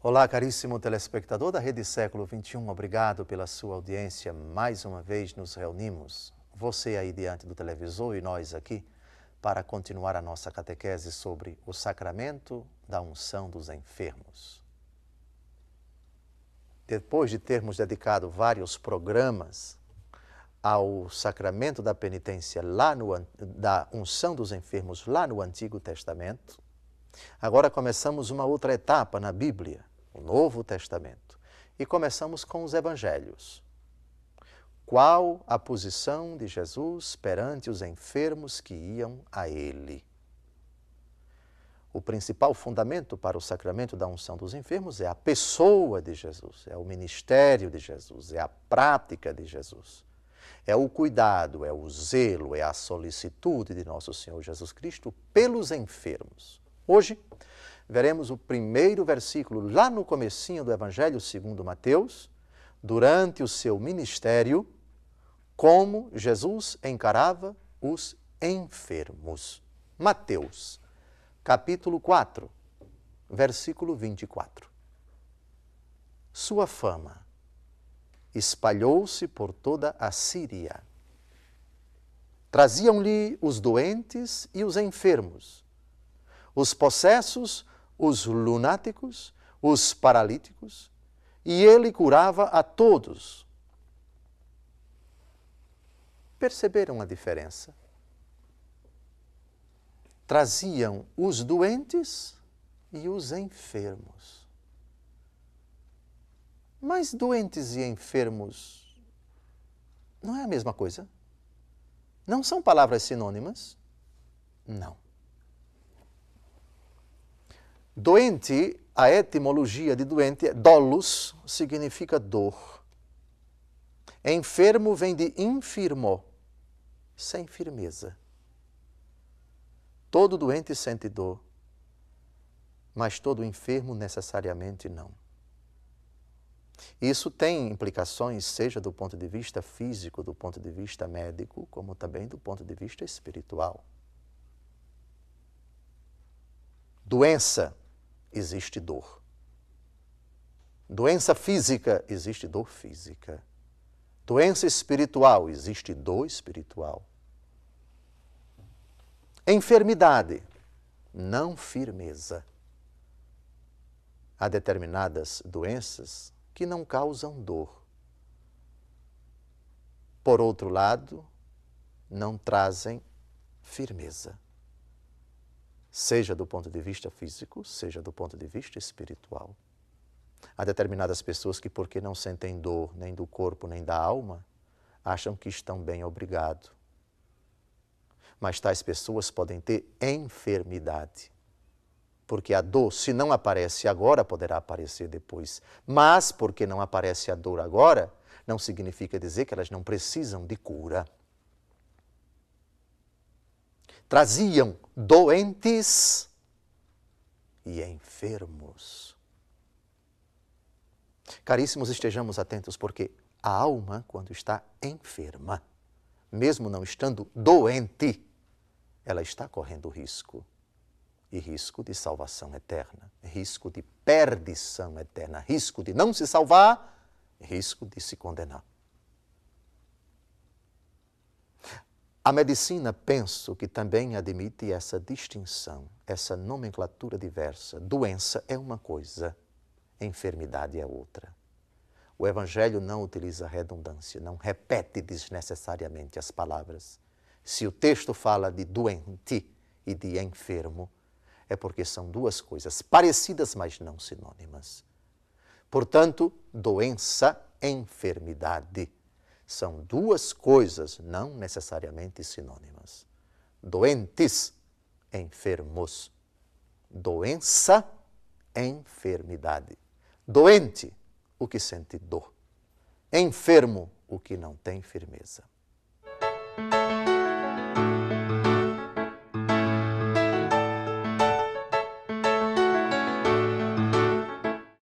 Olá, caríssimo telespectador da Rede Século XXI, obrigado pela sua audiência. Mais uma vez nos reunimos, você aí diante do televisor e nós aqui, para continuar a nossa catequese sobre o sacramento da unção dos enfermos. Depois de termos dedicado vários programas ao sacramento da penitência, da unção dos enfermos lá no Antigo Testamento, agora começamos uma outra etapa na Bíblia, o Novo Testamento, e começamos com os Evangelhos. Qual a posição de Jesus perante os enfermos que iam a Ele? O principal fundamento para o sacramento da unção dos enfermos é a pessoa de Jesus, é o ministério de Jesus, é a prática de Jesus. É o cuidado, é o zelo, é a solicitude de nosso Senhor Jesus Cristo pelos enfermos. Hoje, veremos o primeiro versículo lá no comecinho do Evangelho segundo Mateus, durante o seu ministério, como Jesus encarava os enfermos. Mateus, capítulo 4, versículo 24. Sua fama espalhou-se por toda a Síria. Traziam-lhe os doentes e os enfermos, os possessos, os lunáticos, os paralíticos, e ele curava a todos. Perceberam a diferença? Traziam os doentes e os enfermos. Mas doentes e enfermos não é a mesma coisa? Não são palavras sinônimas? Não. Doente, a etimologia de doente é dolos, significa dor. Enfermo vem de infirmo, sem firmeza. Todo doente sente dor, mas todo enfermo necessariamente não. Isso tem implicações, seja do ponto de vista físico, do ponto de vista médico, como também do ponto de vista espiritual. Doença, existe dor. Doença física, existe dor física. Doença espiritual, existe dor espiritual. Enfermidade, não firmeza. Há determinadas doenças que não causam dor. Por outro lado, não trazem firmeza. Seja do ponto de vista físico, seja do ponto de vista espiritual. Há determinadas pessoas que, porque não sentem dor nem do corpo nem da alma, acham que estão bem, obrigado. Mas tais pessoas podem ter enfermidade. Porque a dor, se não aparece agora, poderá aparecer depois. Mas, porque não aparece a dor agora, não significa dizer que elas não precisam de cura. Traziam doentes e enfermos. Caríssimos, estejamos atentos, porque a alma, quando está enferma, mesmo não estando doente, ela está correndo risco. E risco de salvação eterna, risco de perdição eterna, risco de não se salvar, risco de se condenar. A medicina, penso que também admite essa distinção, essa nomenclatura diversa. Doença é uma coisa, enfermidade é outra. O Evangelho não utiliza redundância, não repete desnecessariamente as palavras. Se o texto fala de doente e de enfermo, é porque são duas coisas parecidas, mas não sinônimas. Portanto, doença, enfermidade, são duas coisas não necessariamente sinônimas. Doentes, enfermos. Doença, enfermidade. Doente, o que sente dor. Enfermo, o que não tem firmeza.